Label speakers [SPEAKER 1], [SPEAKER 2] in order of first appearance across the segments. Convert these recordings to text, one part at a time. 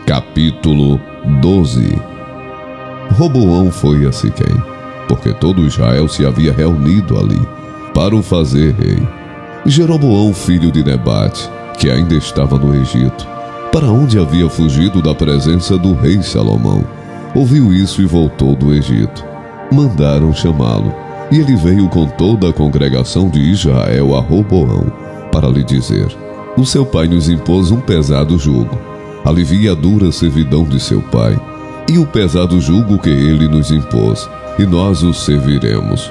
[SPEAKER 1] Capítulo 12. Roboão foi a Siquém, porque todo Israel se havia reunido ali, para o fazer rei. Jeroboão, filho de Nebate, que ainda estava no Egito, para onde havia fugido da presença do rei Salomão, ouviu isso e voltou do Egito. Mandaram chamá-lo, e ele veio com toda a congregação de Israel a Roboão, para lhe dizer: o seu pai nos impôs um pesado jugo. Alivia a dura servidão de seu pai, e o pesado jugo que ele nos impôs, e nós o serviremos.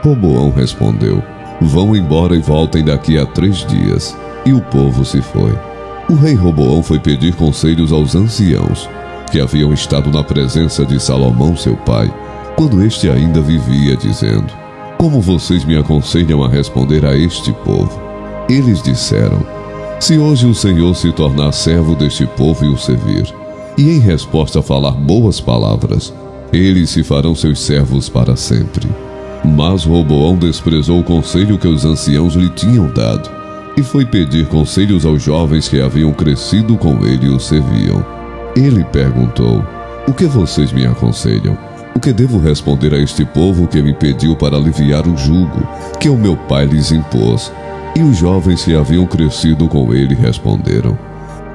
[SPEAKER 1] Roboão respondeu: vão embora e voltem daqui a 3 dias. E o povo se foi. O rei Roboão foi pedir conselhos aos anciãos, que haviam estado na presença de Salomão seu pai, quando este ainda vivia, dizendo: como vocês me aconselham a responder a este povo? Eles disseram: se hoje o Senhor se tornar servo deste povo e o servir, e em resposta falar boas palavras, eles se farão seus servos para sempre. Mas Roboão desprezou o conselho que os anciãos lhe tinham dado, e foi pedir conselhos aos jovens que haviam crescido com ele e o serviam. Ele perguntou: o que vocês me aconselham? O que devo responder a este povo que me pediu para aliviar o jugo que o meu pai lhes impôs? E os jovens que haviam crescido com ele responderam: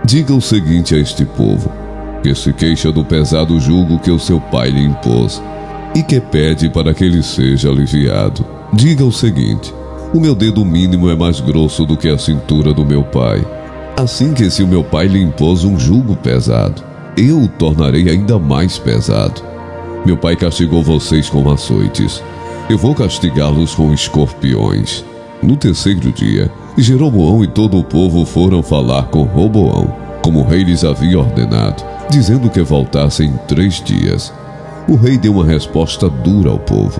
[SPEAKER 1] diga o seguinte a este povo, que se queixa do pesado jugo que o seu pai lhe impôs, e que pede para que ele seja aliviado. Diga o seguinte: o meu dedo mínimo é mais grosso do que a cintura do meu pai. Assim que se o meu pai lhe impôs um jugo pesado, eu o tornarei ainda mais pesado. Meu pai castigou vocês com açoites, eu vou castigá-los com escorpiões. No 3º dia, Jeroboão e todo o povo foram falar com Roboão, como o rei lhes havia ordenado, dizendo que voltassem em 3 dias. O rei deu uma resposta dura ao povo,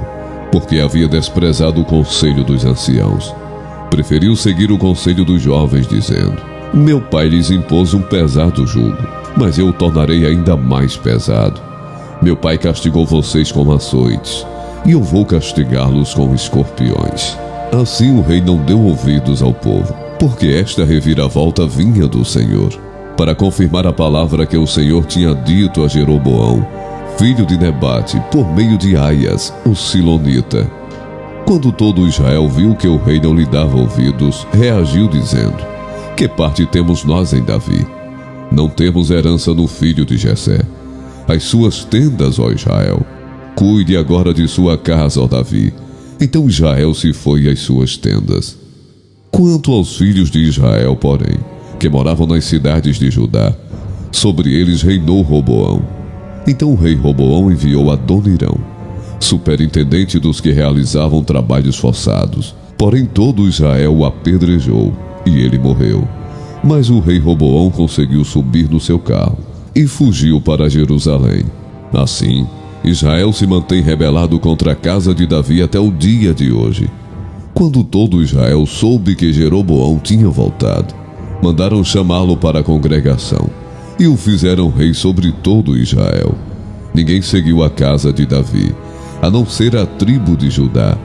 [SPEAKER 1] porque havia desprezado o conselho dos anciãos. Preferiu seguir o conselho dos jovens, dizendo: meu pai lhes impôs um pesado jugo, mas eu o tornarei ainda mais pesado. Meu pai castigou vocês com açoites, e eu vou castigá-los com escorpiões. Assim o rei não deu ouvidos ao povo, porque esta reviravolta vinha do Senhor, para confirmar a palavra que o Senhor tinha dito a Jeroboão, filho de Nebate, por meio de Aias, o Silonita. Quando todo Israel viu que o rei não lhe dava ouvidos, reagiu dizendo: que parte temos nós em Davi? Não temos herança no filho de Jessé. As suas tendas, ó Israel, cuide agora de sua casa, ó Davi. Então Israel se foi às suas tendas. Quanto aos filhos de Israel, porém, que moravam nas cidades de Judá, sobre eles reinou Roboão. Então o rei Roboão enviou Adonirão, superintendente dos que realizavam trabalhos forçados. Porém todo Israel o apedrejou, e ele morreu. Mas o rei Roboão conseguiu subir no seu carro e fugiu para Jerusalém. Assim, Israel se mantém rebelado contra a casa de Davi até o dia de hoje. Quando todo Israel soube que Jeroboão tinha voltado, mandaram chamá-lo para a congregação e o fizeram rei sobre todo Israel. Ninguém seguiu a casa de Davi, a não ser a tribo de Judá.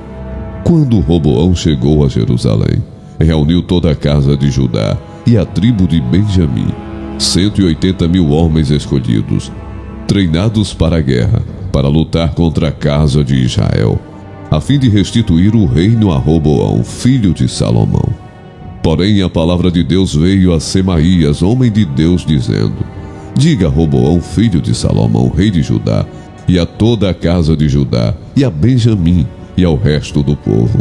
[SPEAKER 1] Quando Roboão chegou a Jerusalém, reuniu toda a casa de Judá e a tribo de Benjamim, 180.000 homens escolhidos, treinados para a guerra, para lutar contra a casa de Israel, a fim de restituir o reino a Roboão, filho de Salomão. Porém a palavra de Deus veio a Semaías, homem de Deus, dizendo: diga a Roboão, filho de Salomão, rei de Judá, e a toda a casa de Judá, e a Benjamim, e ao resto do povo: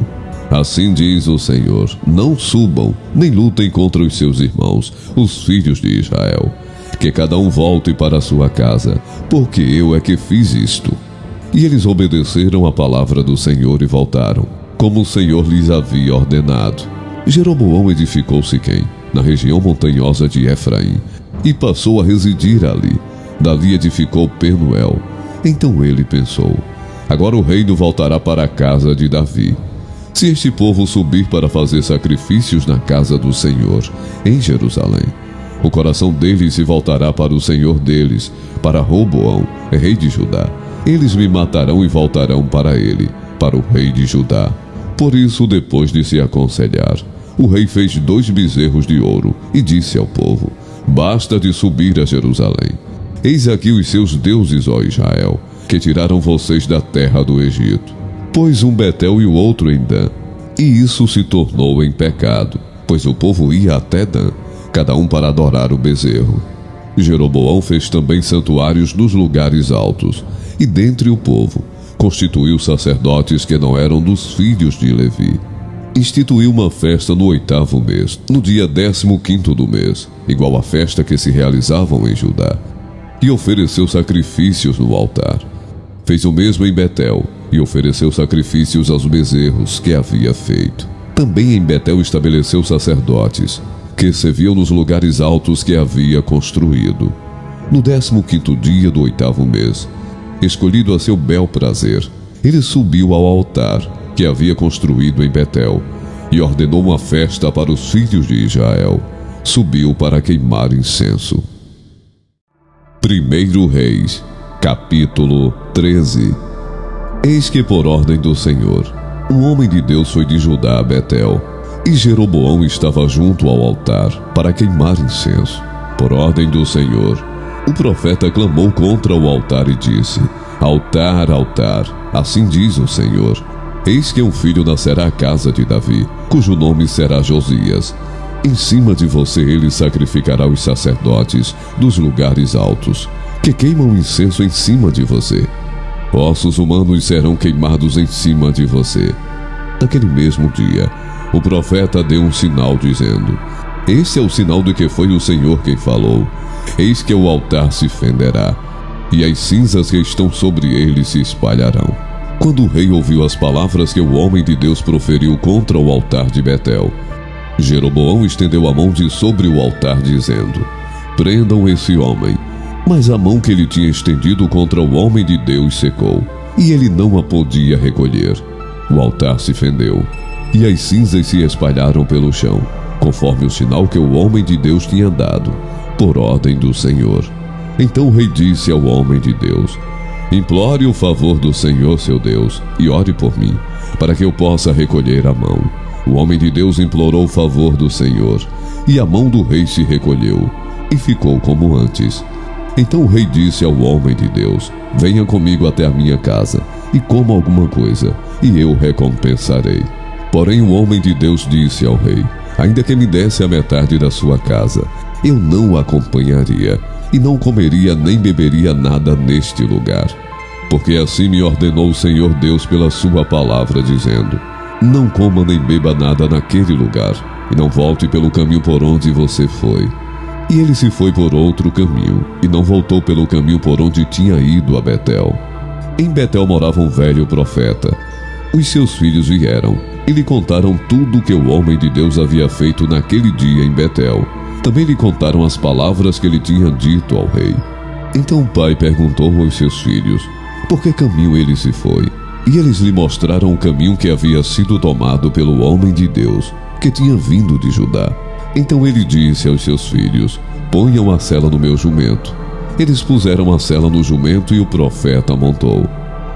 [SPEAKER 1] assim diz o Senhor, não subam, nem lutem contra os seus irmãos, os filhos de Israel. Que cada um volte para a sua casa, porque eu é que fiz isto. E eles obedeceram a palavra do Senhor e voltaram, como o Senhor lhes havia ordenado. Jeroboão edificou Siquém, na região montanhosa de Efraim, e passou a residir ali. Dali edificou Penuel. Então ele pensou: agora o reino voltará para a casa de Davi. Se este povo subir para fazer sacrifícios na casa do Senhor, em Jerusalém, o coração deles se voltará para o Senhor deles, para Roboão, rei de Judá. Eles me matarão e voltarão para ele, para o rei de Judá. Por isso, depois de se aconselhar, o rei fez 2 bezerros de ouro e disse ao povo: basta de subir a Jerusalém. Eis aqui os seus deuses, ó Israel, que tiraram vocês da terra do Egito. Pôs um Betel e o outro em Dan. E isso se tornou em pecado, pois o povo ia até Dan, cada um para adorar o bezerro. Jeroboão fez também santuários nos lugares altos, e dentre o povo constituiu sacerdotes que não eram dos filhos de Levi. Instituiu uma festa no 8º mês, no dia 15º do mês, igual à festa que se realizavam em Judá, e ofereceu sacrifícios no altar. Fez o mesmo em Betel, e ofereceu sacrifícios aos bezerros que havia feito. Também em Betel estabeleceu sacerdotes, que serviam nos lugares altos que havia construído. No 15º dia do 8º mês, escolhido a seu bel prazer, ele subiu ao altar que havia construído em Betel e ordenou uma festa para os filhos de Israel. Subiu para queimar incenso. 1 Reis, capítulo 13. Eis que por ordem do Senhor, um homem de Deus foi de Judá a Betel, e Jeroboão estava junto ao altar para queimar incenso. Por ordem do Senhor, o profeta clamou contra o altar e disse: Altar, altar, assim diz o Senhor, eis que um filho nascerá à casa de Davi, cujo nome será Josias. Em cima de você ele sacrificará os sacerdotes dos lugares altos, que queimam incenso em cima de você. Ossos humanos serão queimados em cima de você. Naquele mesmo dia, o profeta deu um sinal dizendo: Esse é o sinal de que foi o Senhor quem falou. Eis que o altar se fenderá, e as cinzas que estão sobre ele se espalharão. Quando o rei ouviu as palavras que o homem de Deus proferiu contra o altar de Betel, Jeroboão estendeu a mão de sobre o altar, dizendo: Prendam esse homem. Mas a mão que ele tinha estendido contra o homem de Deus secou, e ele não a podia recolher. O altar se fendeu, e as cinzas se espalharam pelo chão, conforme o sinal que o homem de Deus tinha dado, por ordem do Senhor. Então o rei disse ao homem de Deus: Implore o favor do Senhor seu Deus, e ore por mim, para que eu possa recolher a mão. O homem de Deus implorou o favor do Senhor, e a mão do rei se recolheu, e ficou como antes. Então o rei disse ao homem de Deus: Venha comigo até a minha casa, e coma alguma coisa, e eu recompensarei. Porém o homem de Deus disse ao rei: Ainda que me desse a metade da sua casa, eu não o acompanharia, e não comeria nem beberia nada neste lugar. Porque assim me ordenou o Senhor Deus pela sua palavra, dizendo: Não coma nem beba nada naquele lugar, e não volte pelo caminho por onde você foi. E ele se foi por outro caminho, e não voltou pelo caminho por onde tinha ido a Betel. Em Betel morava um velho profeta. Os seus filhos vieram e lhe contaram tudo o que o homem de Deus havia feito naquele dia em Betel. Também lhe contaram as palavras que ele tinha dito ao rei. Então o pai perguntou aos seus filhos por que caminho ele se foi. E eles lhe mostraram o caminho que havia sido tomado pelo homem de Deus, que tinha vindo de Judá. Então ele disse aos seus filhos: Ponham a sela no meu jumento. Eles puseram a sela no jumento e o profeta montou.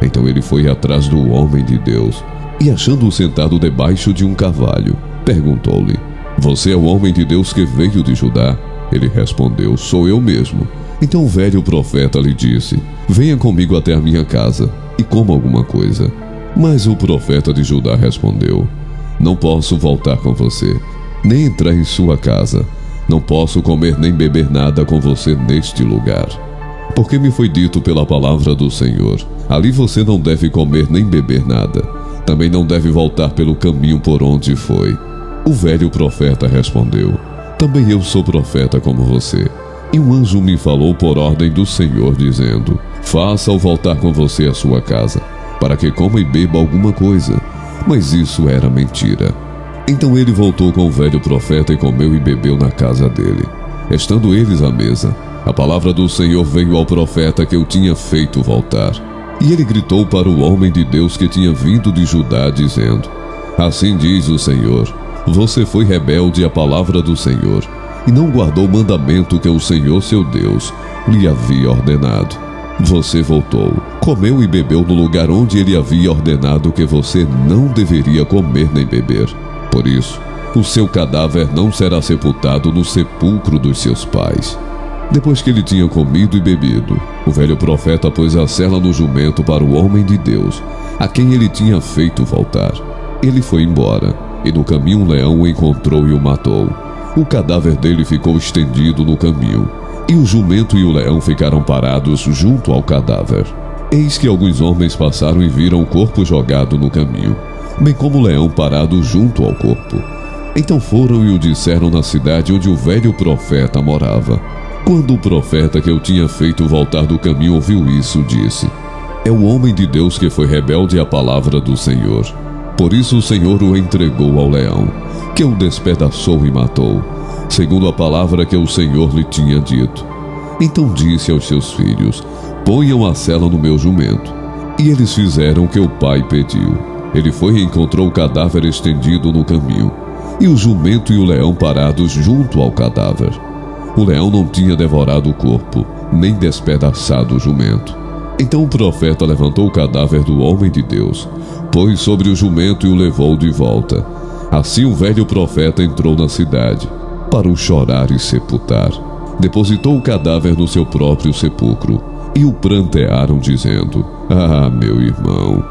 [SPEAKER 1] Então ele foi atrás do homem de Deus, e achando-o sentado debaixo de um carvalho, perguntou-lhe: Você é o homem de Deus que veio de Judá? Ele respondeu: Sou eu mesmo. Então o velho profeta lhe disse: Venha comigo até a minha casa, e coma alguma coisa. Mas o profeta de Judá respondeu: Não posso voltar com você, nem entrar em sua casa. Não posso comer nem beber nada com você neste lugar. Porque me foi dito pela palavra do Senhor: ali você não deve comer nem beber nada. Também não deve voltar pelo caminho por onde foi. O velho profeta respondeu: Também eu sou profeta como você. E um anjo me falou por ordem do Senhor, dizendo: Faça-o voltar com você à sua casa, para que coma e beba alguma coisa. Mas isso era mentira. Então ele voltou com o velho profeta e comeu e bebeu na casa dele. Estando eles à mesa, a palavra do Senhor veio ao profeta que o tinha feito voltar. E ele gritou para o homem de Deus que tinha vindo de Judá, dizendo: Assim diz o Senhor: Você foi rebelde à palavra do Senhor, e não guardou o mandamento que o Senhor seu Deus lhe havia ordenado. Você voltou, comeu e bebeu no lugar onde ele havia ordenado que você não deveria comer nem beber. Por isso, o seu cadáver não será sepultado no sepulcro dos seus pais. Depois que ele tinha comido e bebido, o velho profeta pôs a sela no jumento para o homem de Deus, a quem ele tinha feito voltar. Ele foi embora, e no caminho um leão o encontrou e o matou. O cadáver dele ficou estendido no caminho, e o jumento e o leão ficaram parados junto ao cadáver. Eis que alguns homens passaram e viram o corpo jogado no caminho, bem como o leão parado junto ao corpo. Então foram e o disseram na cidade onde o velho profeta morava. Quando o profeta que eu tinha feito voltar do caminho ouviu isso, disse: é o homem de Deus que foi rebelde à palavra do Senhor. Por isso o Senhor o entregou ao leão, que o despedaçou e matou, segundo a palavra que o Senhor lhe tinha dito. Então disse aos seus filhos: ponham a sela no meu jumento. E eles fizeram o que o pai pediu. Ele foi e encontrou o cadáver estendido no caminho, e o jumento e o leão parados junto ao cadáver. O leão não tinha devorado o corpo, nem despedaçado o jumento. Então o profeta levantou o cadáver do homem de Deus, pôs sobre o jumento e o levou de volta. Assim o velho profeta entrou na cidade, para o chorar e sepultar. Depositou o cadáver no seu próprio sepulcro, e o prantearam, dizendo: ah, meu irmão.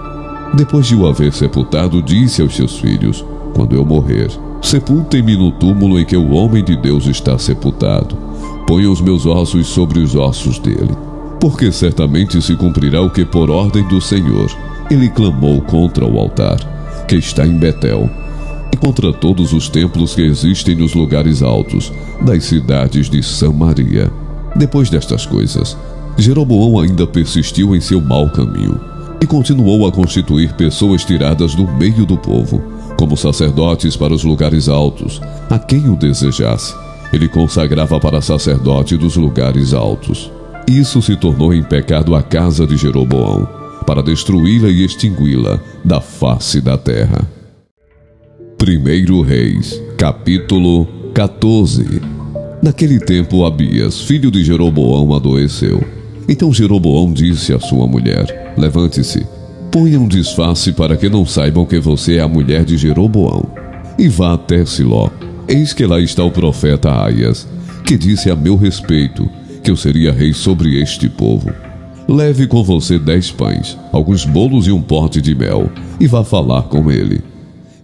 [SPEAKER 1] Depois de o haver sepultado, disse aos seus filhos: quando eu morrer, sepultem-me no túmulo em que o homem de Deus está sepultado. Ponham os meus ossos sobre os ossos dele. Porque certamente se cumprirá o que por ordem do Senhor ele clamou contra o altar, que está em Betel, e contra todos os templos que existem nos lugares altos das cidades de Samaria. Depois destas coisas, Jeroboão ainda persistiu em seu mau caminho, e continuou a constituir pessoas tiradas do meio do povo, como sacerdotes para os lugares altos, a quem o desejasse. Ele consagrava para sacerdote dos lugares altos. Isso se tornou em pecado a casa de Jeroboão, para destruí-la e extingui-la da face da terra. 1 Reis, capítulo 14. Naquele tempo Abias, filho de Jeroboão, adoeceu. Então Jeroboão disse à sua mulher: levante-se, ponha um disfarce para que não saibam que você é a mulher de Jeroboão, e vá até Siló. Eis que lá está o profeta Aias, que disse a meu respeito que eu seria rei sobre este povo. Leve com você 10 pães, alguns bolos e um pote de mel, e vá falar com ele.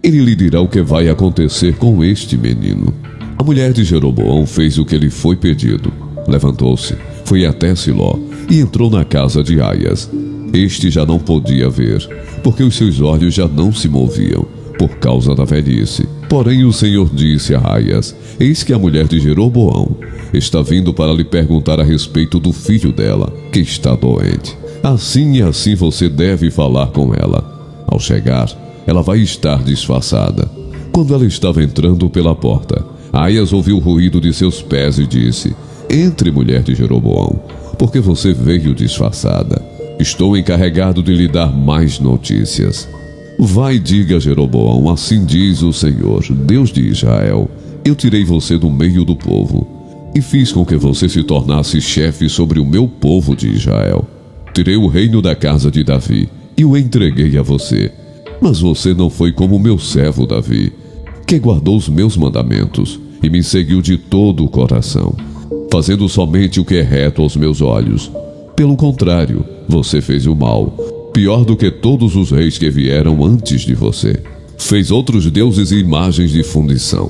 [SPEAKER 1] Ele lhe dirá o que vai acontecer com este menino. A mulher de Jeroboão fez o que lhe foi pedido. Levantou-se, foi até Siló e entrou na casa de Aias. Este já não podia ver, porque os seus olhos já não se moviam, por causa da velhice. Porém o Senhor disse a Aias: eis que a mulher de Jeroboão está vindo para lhe perguntar a respeito do filho dela, que está doente. Assim e assim você deve falar com ela. Ao chegar, ela vai estar disfarçada. Quando ela estava entrando pela porta, Aias ouviu o ruído de seus pés e disse: entre, mulher de Jeroboão, porque você veio disfarçada. Estou encarregado de lhe dar mais notícias. Vai e diga a Jeroboão: assim diz o Senhor, Deus de Israel: eu tirei você do meio do povo, e fiz com que você se tornasse chefe sobre o meu povo de Israel. Tirei o reino da casa de Davi, e o entreguei a você. Mas você não foi como meu servo Davi, que guardou os meus mandamentos, e me seguiu de todo o coração, fazendo somente o que é reto aos meus olhos. Pelo contrário, você fez o mal, pior do que todos os reis que vieram antes de você. Fez outros deuses e imagens de fundição,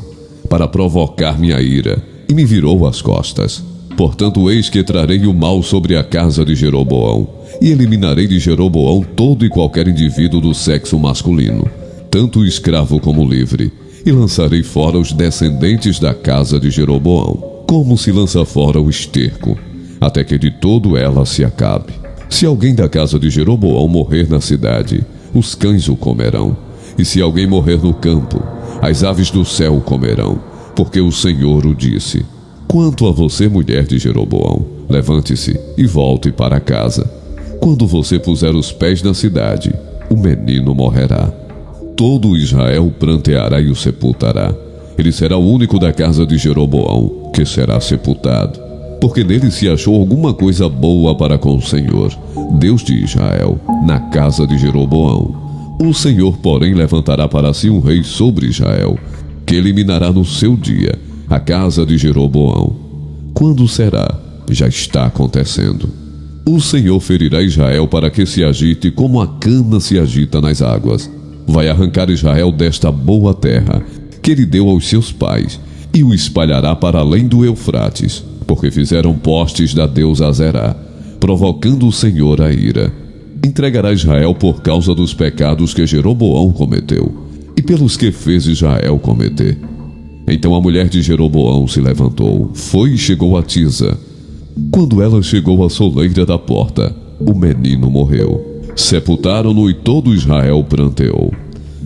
[SPEAKER 1] para provocar minha ira, e me virou as costas. Portanto, eis que trarei o mal sobre a casa de Jeroboão, e eliminarei de Jeroboão todo e qualquer indivíduo do sexo masculino, tanto escravo como livre, e lançarei fora os descendentes da casa de Jeroboão, como se lança fora o esterco, até que de todo ela se acabe. Se alguém da casa de Jeroboão morrer na cidade, os cães o comerão, e se alguém morrer no campo, as aves do céu o comerão, porque o Senhor o disse. Quanto a você, mulher de Jeroboão, levante-se e volte para casa. Quando você puser os pés na cidade, o menino morrerá. Todo Israel pranteará e o sepultará. Ele será o único da casa de Jeroboão que será sepultado, porque nele se achou alguma coisa boa para com o Senhor, Deus de Israel, na casa de Jeroboão. O Senhor, porém, levantará para si um rei sobre Israel, que eliminará no seu dia a casa de Jeroboão. Quando será? já está acontecendo. O Senhor ferirá Israel para que se agite como a cana se agita nas águas. Vai arrancar Israel desta boa terra que ele deu aos seus pais e o espalhará para além do Eufrates, porque fizeram postes da deusa Azerá, provocando o Senhor a ira. Entregará Israel por causa dos pecados que Jeroboão cometeu e pelos que fez Israel cometer. Então a mulher de Jeroboão se levantou, foi e chegou a Tisa. Quando ela chegou à soleira da porta, o menino morreu. Sepultaram-no e todo Israel pranteou.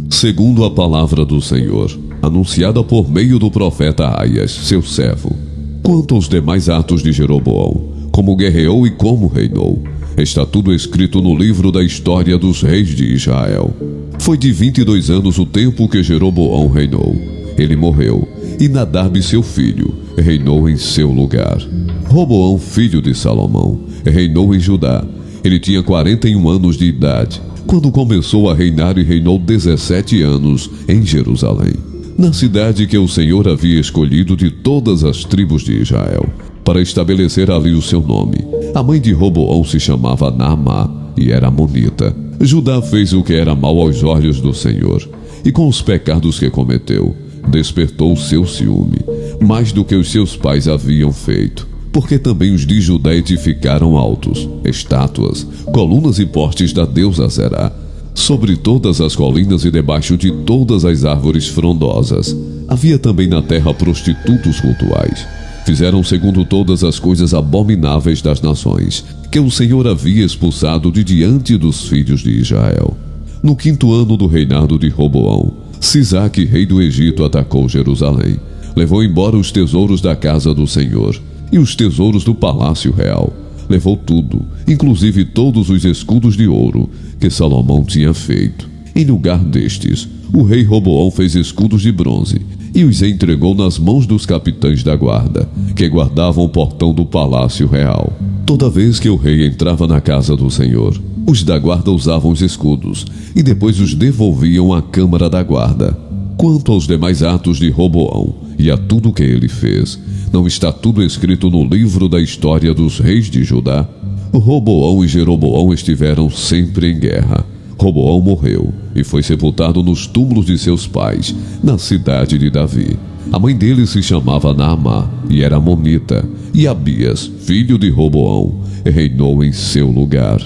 [SPEAKER 1] Segundo a palavra do Senhor, anunciada por meio do profeta Aias, seu servo. Quanto aos demais atos de Jeroboão, como guerreou e como reinou, está tudo escrito no livro da história dos reis de Israel. Foi de 22 anos o tempo que Jeroboão reinou. Ele morreu, e Nadab, seu filho, reinou em seu lugar. Roboão, filho de Salomão, reinou em Judá. Ele tinha 41 anos de idade, quando começou a reinar, e reinou 17 anos em Jerusalém, na cidade que o Senhor havia escolhido de todas as tribos de Israel, para estabelecer ali o seu nome. A mãe de Roboão se chamava Naamá e era amonita. Judá fez o que era mal aos olhos do Senhor, e com os pecados que cometeu, despertou o seu ciúme, mais do que os seus pais haviam feito, porque também os de Judá edificaram altos, estátuas, colunas e postes da deusa Azerá, sobre todas as colinas e debaixo de todas as árvores frondosas. Havia também na terra prostitutos cultuais. Fizeram segundo todas as coisas abomináveis das nações, que o Senhor havia expulsado de diante dos filhos de Israel. No 5º ano do reinado de Roboão, Sisaque, rei do Egito, atacou Jerusalém. Levou embora os tesouros da casa do Senhor e os tesouros do palácio real. Levou tudo, inclusive todos os escudos de ouro que Salomão tinha feito. Em lugar destes, o rei Roboão fez escudos de bronze e os entregou nas mãos dos capitães da guarda, que guardavam o portão do palácio real. Toda vez que o rei entrava na casa do Senhor, os da guarda usavam os escudos e depois os devolviam à câmara da guarda. Quanto aos demais atos de Roboão e a tudo que ele fez, não está tudo escrito no livro da história dos reis de Judá? Roboão e Jeroboão estiveram sempre em guerra. Roboão morreu e foi sepultado nos túmulos de seus pais, na cidade de Davi. A mãe dele se chamava Naamá e era amonita, e Abias, filho de Roboão, reinou em seu lugar.